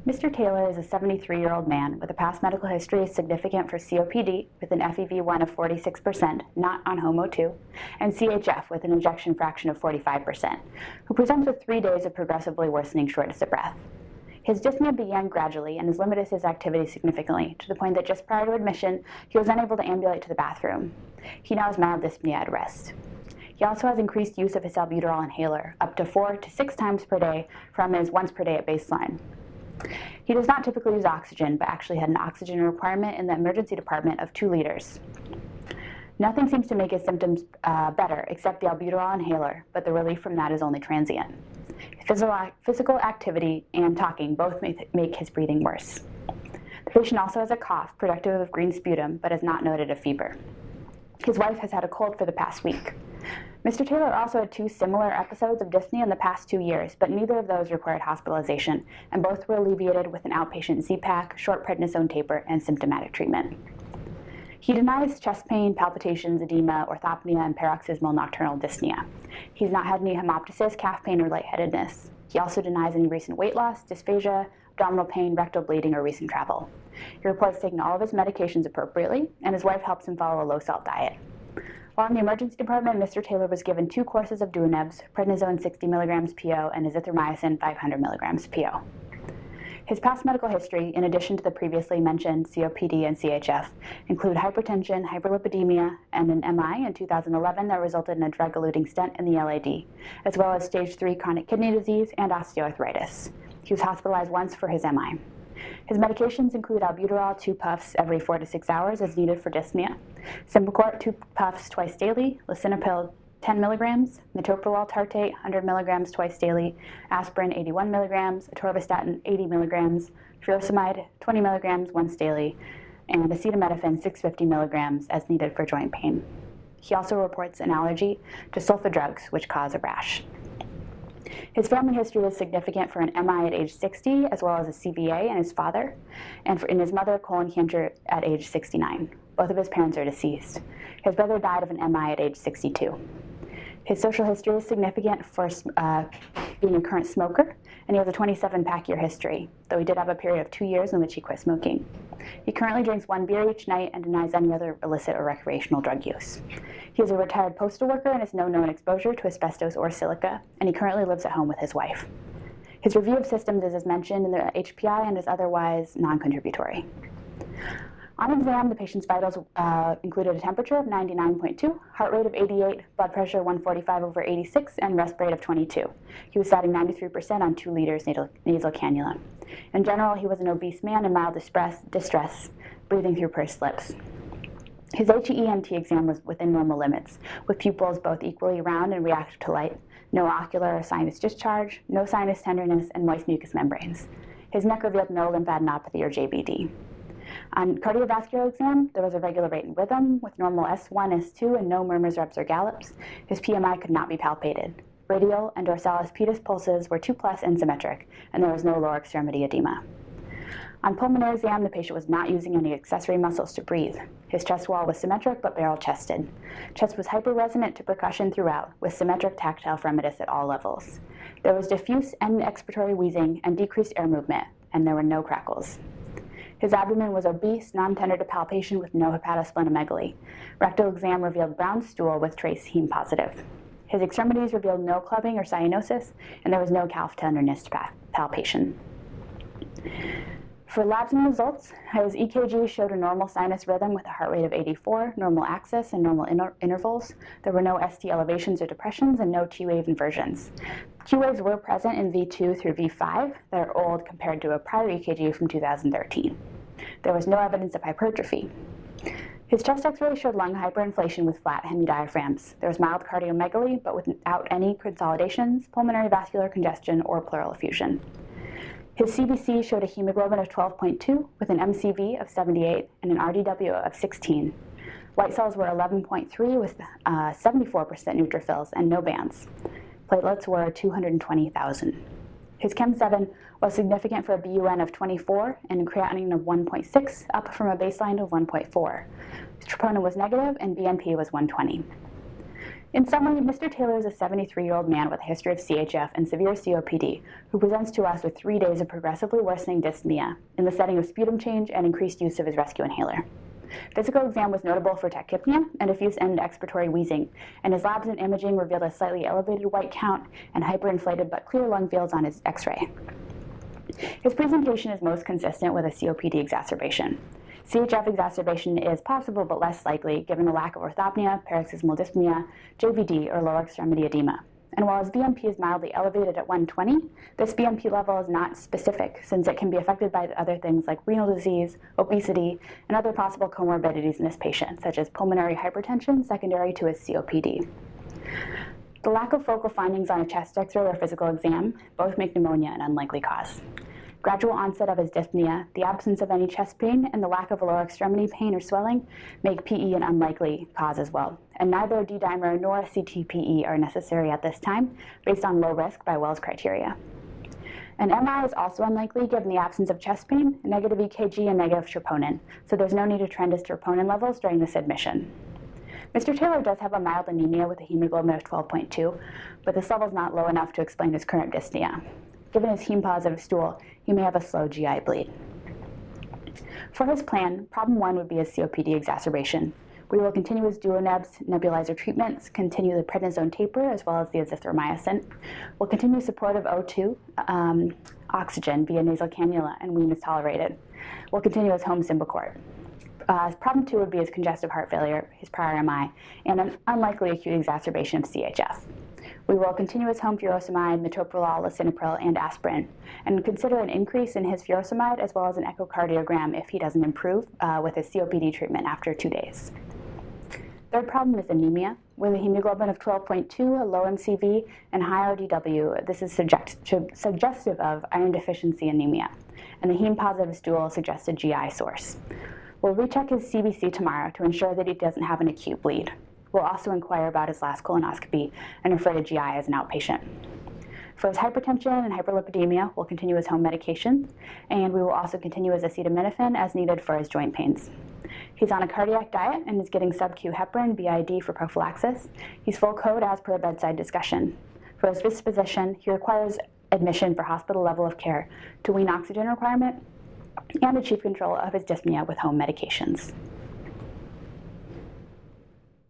Mr. Taylor is a 73-year-old man with a past medical history significant for COPD with an FEV1 of 46%, not on HOMO2, and CHF with an ejection fraction of 45%, who presents with 3 days of progressively worsening shortness of breath. His dyspnea began gradually and has limited his activity significantly, to the point that just prior to admission, he was unable to ambulate to the bathroom. He now has mild dyspnea at rest. He also has increased use of his albuterol inhaler, up to 4 to 6 times per day from his once per day at baseline. He does not typically use oxygen, but actually had an oxygen requirement in the emergency department of 2 liters. Nothing seems to make his symptoms better except the albuterol inhaler, but the relief from that is only transient. Physical activity and talking both make his breathing worse. The patient also has a cough, productive of green sputum, but has not noted a fever. His wife has had a cold for the past week. Mr. Taylor also had 2 similar episodes of dyspnea in the past 2 years, but neither of those required hospitalization, and both were alleviated with an outpatient Z-Pak, short prednisone taper, and symptomatic treatment. He denies chest pain, palpitations, edema, orthopnea, and paroxysmal nocturnal dyspnea. He's not had any hemoptysis, calf pain, or lightheadedness. He also denies any recent weight loss, dysphagia, abdominal pain, rectal bleeding, or recent travel. He reports taking all of his medications appropriately, and his wife helps him follow a low-salt diet. While in the emergency department, Mr. Taylor was given 2 courses of Duanebs, prednisone 60 mg PO, and azithromycin 500 mg PO. His past medical history, in addition to the previously mentioned COPD and CHF, include hypertension, hyperlipidemia, and an MI in 2011 that resulted in a drug-eluting stent in the LAD, as well as stage 3 chronic kidney disease and osteoarthritis. He was hospitalized once for his MI. His medications include albuterol 2 puffs every 4 to 6 hours as needed for dyspnea, Symbicort 2 puffs twice daily, lisinopril 10 mg, metoprolol tartrate 100 mg twice daily, aspirin 81 mg, atorvastatin 80 mg, furosemide 20 mg once daily, and acetaminophen 650 mg as needed for joint pain. He also reports an allergy to sulfa drugs, which cause a rash. His family history is significant for an MI at age 60, as well as a CVA in his father, and in his mother, colon cancer at age 69. Both of his parents are deceased. His brother died of an MI at age 62. His social history is significant for being a current smoker, and he has a 27-pack year history, though he did have a period of 2 years in which he quit smoking. He currently drinks 1 beer each night and denies any other illicit or recreational drug use. He is a retired postal worker and has no known exposure to asbestos or silica, and he currently lives at home with his wife. His review of systems is as mentioned in the HPI and is otherwise non-contributory. On exam, the patient's vitals included a temperature of 99.2, heart rate of 88, blood pressure 145/86, and rest rate of 22. He was satting 93% on 2 liters nasal cannula. In general, he was an obese man in mild distress, breathing through pursed lips. His HEMT exam was within normal limits, with pupils both equally round and reactive to light, no ocular or sinus discharge, no sinus tenderness, and moist mucous membranes. His neck revealed no lymphadenopathy or JBD. On cardiovascular exam, there was a regular rate and rhythm with normal S1, S2, and no murmurs, reps, or gallops. His PMI could not be palpated. Radial and dorsalis pedis pulses were 2+ and symmetric, and there was no lower extremity edema. On pulmonary exam, the patient was not using any accessory muscles to breathe. His chest wall was symmetric but barrel-chested. Chest was hyperresonant to percussion throughout, with symmetric tactile fremitus at all levels. There was diffuse and expiratory wheezing and decreased air movement, and there were no crackles. His abdomen was obese, non-tender to palpation with no hepatosplenomegaly. Rectal exam revealed brown stool with trace heme positive. His extremities revealed no clubbing or cyanosis, and there was no calf tenderness to palpation. For labs and results, his EKG showed a normal sinus rhythm with a heart rate of 84, normal axis, and normal intervals. There were no ST elevations or depressions and no T-wave inversions. Q-waves were present in V2 through V5 that are old compared to a prior EKG from 2013. There was no evidence of hypertrophy. His chest X-ray showed lung hyperinflation with flat hemidiaphragms. There was mild cardiomegaly, but without any consolidations, pulmonary vascular congestion, or pleural effusion. His CBC showed a hemoglobin of 12.2 with an MCV of 78 and an RDW of 16. White cells were 11.3 with 74% neutrophils and no bands. Platelets were 220,000. His Chem7 was significant for a BUN of 24 and creatinine of 1.6, up from a baseline of 1.4. Troponin was negative and BNP was 120. In summary, Mr. Taylor is a 73-year-old man with a history of CHF and severe COPD who presents to us with 3 days of progressively worsening dyspnea in the setting of sputum change and increased use of his rescue inhaler. Physical exam was notable for tachypnea and diffuse and expiratory wheezing, and his labs and imaging revealed a slightly elevated white count and hyperinflated but clear lung fields on his X-ray. His presentation is most consistent with a COPD exacerbation. CHF exacerbation is possible but less likely given the lack of orthopnea, paroxysmal dyspnea, JVD, or lower extremity edema. And while his BNP is mildly elevated at 120, this BNP level is not specific since it can be affected by other things like renal disease, obesity, and other possible comorbidities in this patient, such as pulmonary hypertension secondary to his COPD. The lack of focal findings on a chest X-ray or physical exam both make pneumonia an unlikely cause. Gradual onset of his dyspnea, the absence of any chest pain, and the lack of lower extremity pain or swelling make PE an unlikely cause as well. And neither a D-dimer nor a CTPE are necessary at this time, based on low risk by Wells criteria. An MI is also unlikely given the absence of chest pain, negative EKG, and negative troponin, so there's no need to trend his troponin levels during this admission. Mr. Taylor does have a mild anemia with a hemoglobin of 12.2, but this level is not low enough to explain his current dyspnea. Given his heme-positive stool, he may have a slow GI bleed. For his plan, problem 1 would be his COPD exacerbation. We will continue his duonebs, nebulizer treatments, continue the prednisone taper as well as the azithromycin. We'll continue supportive O2, oxygen via nasal cannula, and wean is tolerated. We'll continue his home Symbicort. Problem 2 would be his congestive heart failure, his prior MI, and an unlikely acute exacerbation of CHF. We will continue his home furosemide, metoprolol, lisinopril, and aspirin, and consider an increase in his furosemide as well as an echocardiogram if he doesn't improve with his COPD treatment after 2 days. Third problem is anemia. With a hemoglobin of 12.2, a low MCV, and high RDW, this is suggestive of iron deficiency anemia, and the heme-positive stool suggests a GI source. We'll recheck his CBC tomorrow to ensure that he doesn't have an acute bleed. We'll also inquire about his last colonoscopy and refer to GI as an outpatient. For his hypertension and hyperlipidemia, we'll continue his home medications, and we will also continue his acetaminophen as needed for his joint pains. He's on a cardiac diet and is getting sub-Q heparin, BID for prophylaxis. He's full code as per bedside discussion. For his disposition, he requires admission for hospital level of care to wean oxygen requirement and achieve control of his dyspnea with home medications.